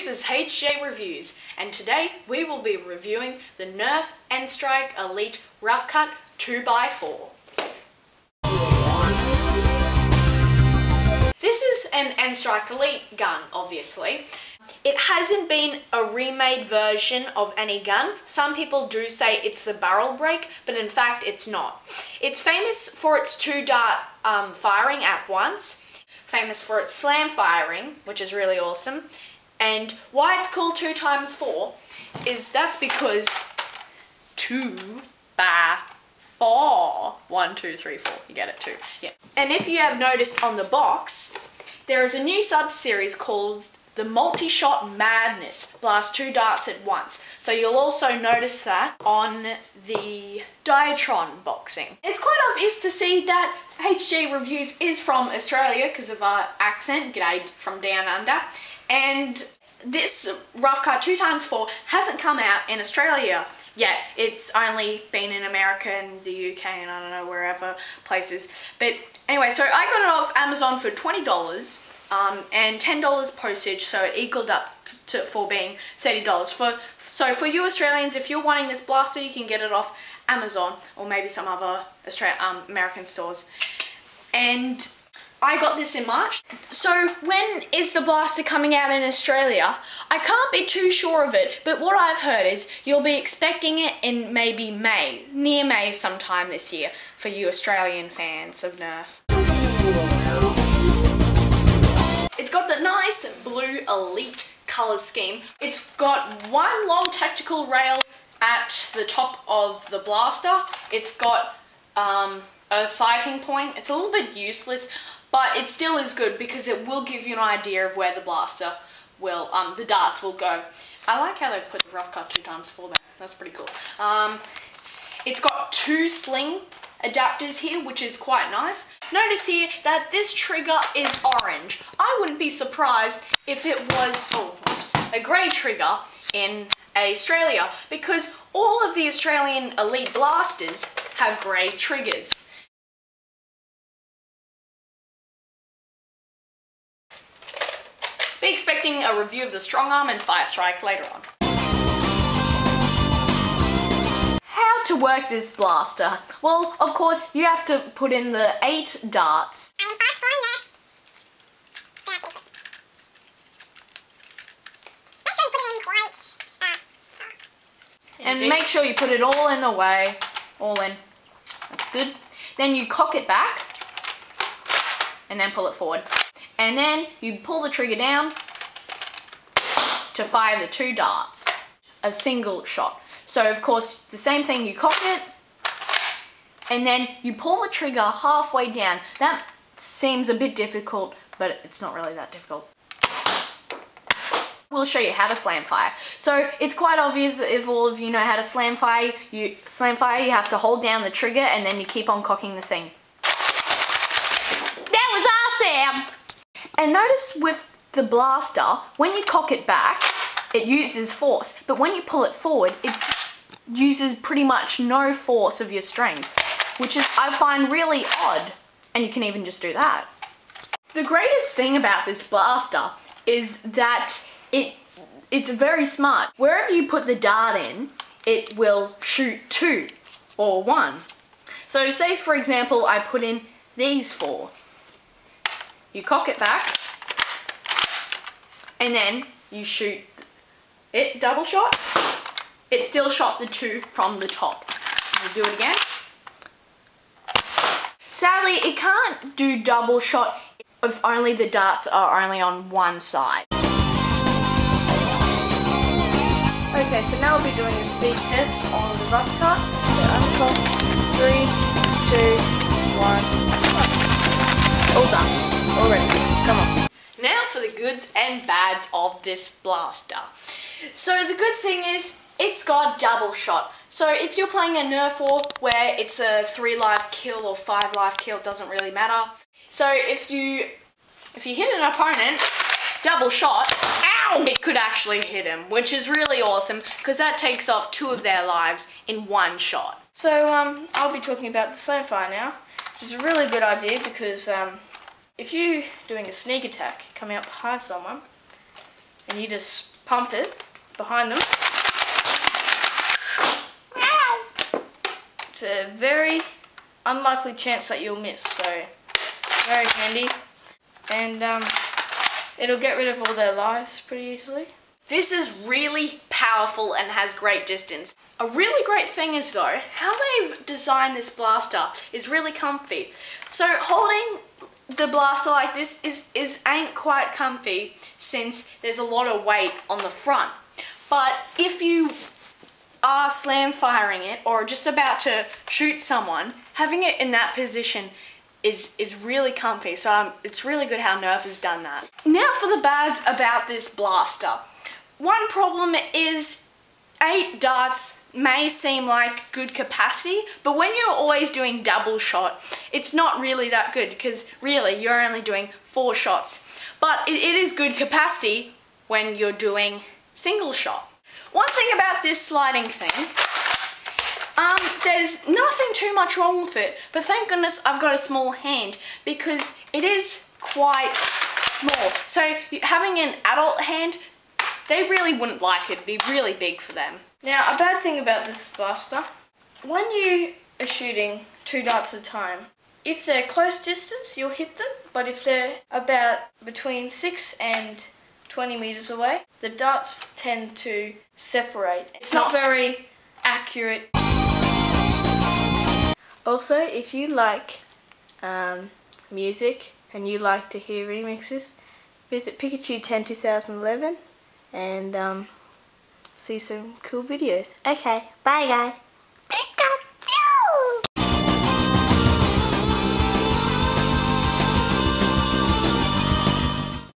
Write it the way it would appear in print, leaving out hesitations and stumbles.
is HJ Reviews, and today we will be reviewing the Nerf N-Strike Elite Rough Cut 2x4. This is an N-Strike Elite gun, obviously. It hasn't been a remade version of any gun. Some people do say it's the barrel break, but in fact it's not. It's famous for its two-dart firing at once, famous for its slam firing, which is really awesome. And why it's called 2x4 is that's because 2x4. 1, 2, 3, 4. You get it too. Yeah. And if you have noticed on the box, there is a new sub-series called the Multi-Shot Madness. Blast 2 darts at once. So you'll also notice that on the Diatron boxing. It's quite obvious to see that HJ Reviews is from Australia because of our accent. G'day from down under. And this Rough Cut 2x4 hasn't come out in Australia yet. It's only been in America and the UK and I don't know wherever places. But anyway, so I got it off Amazon for $20 and $10 postage, so it equaled up for being $30. So for you Australians, if you're wanting this blaster, you can get it off Amazon or maybe some other American stores. And I got this in March. So when is the blaster coming out in Australia? I can't be too sure of it, but what I've heard is you'll be expecting it in maybe May, near May sometime this year, for you Australian fans of Nerf. It's got the nice blue Elite colour scheme. It's got one long tactical rail at the top of the blaster. It's got a sighting point. It's a little bit useless, but it still is good because it will give you an idea of where the blaster will, the darts will go. I like how they put the Rough Cut 2x4 there. That's pretty cool. It's got 2 sling adapters here, which is quite nice. Notice here that this trigger is orange. I wouldn't be surprised if it was a grey trigger in Australia, because all of the Australian Elite blasters have grey triggers. Be expecting a review of the Strong Arm and Fire Strike later on. How to work this blaster? Well, of course, you have to put in the 8 darts. And make sure you put it all in the way. All in. That's good. Then you cock it back and then pull it forward. And then you pull the trigger down to fire the 2 darts. A single shot. So of course, the same thing, you cock it, and then you pull the trigger halfway down. That seems a bit difficult, but it's not really that difficult. We'll show you how to slam fire. So it's quite obvious if all of you know how to slam fire. You have to hold down the trigger and then you keep on cocking the thing. That was awesome! And notice with the blaster, when you cock it back, it uses force, but when you pull it forward, it uses pretty much no force of your strength, which is, I find, really odd. And you can even just do that. The greatest thing about this blaster is that it's very smart. Wherever you put the dart in, it will shoot 2 or 1. So say, for example, I put in these 4. You cock it back, and then you shoot it, double shot. It still shot the 2 from the top. We'll do it again. Sadly, it can't do double shot if only the darts are only on one side. Okay, so now we'll be doing a speed test on the Rough Cut. So I'm 3, 2, 1. All done. Already. Come on. Now for the goods and bads of this blaster. So the good thing is it's got double shot. So if you're playing a Nerf war where it's a 3 life kill or 5 life kill, it doesn't really matter. So if you hit an opponent, double shot, ow, it could actually hit him, which is really awesome because that takes off 2 of their lives in 1 shot. So I'll be talking about the slam fire now, which is a really good idea because if you're doing a sneak attack, coming up behind someone, and you just pump it behind them. It's a very unlikely chance that you'll miss, so very handy, and it'll get rid of all their lives pretty easily. This is really powerful and has great distance. A really great thing is though, how they've designed this blaster is really comfy. So holding the blaster like this ain't quite comfy since there's a lot of weight on the front. But if you are slam firing it or just about to shoot someone, having it in that position is really comfy. So it's really good how Nerf has done that. Now for the bads about this blaster. One problem is 8 darts may seem like good capacity, but when you're always doing double shot, it's not really that good because really you're only doing 4 shots. But it is good capacity when you're doing single shot. One thing about this sliding thing, there's nothing too much wrong with it, but thank goodness I've got a small hand because it is quite small. So having an adult hand, they really wouldn't like it. It'd be really big for them. Now, a bad thing about this blaster, when you are shooting 2 darts at a time, if they're close distance, you'll hit them, but if they're about between 6 and 20 meters away, the darts tend to separate. It's not very accurate. Also, if you like music and you like to hear remixes, visit Pikachu 10 2011 and see some cool videos. Okay, bye guys. Pikachu!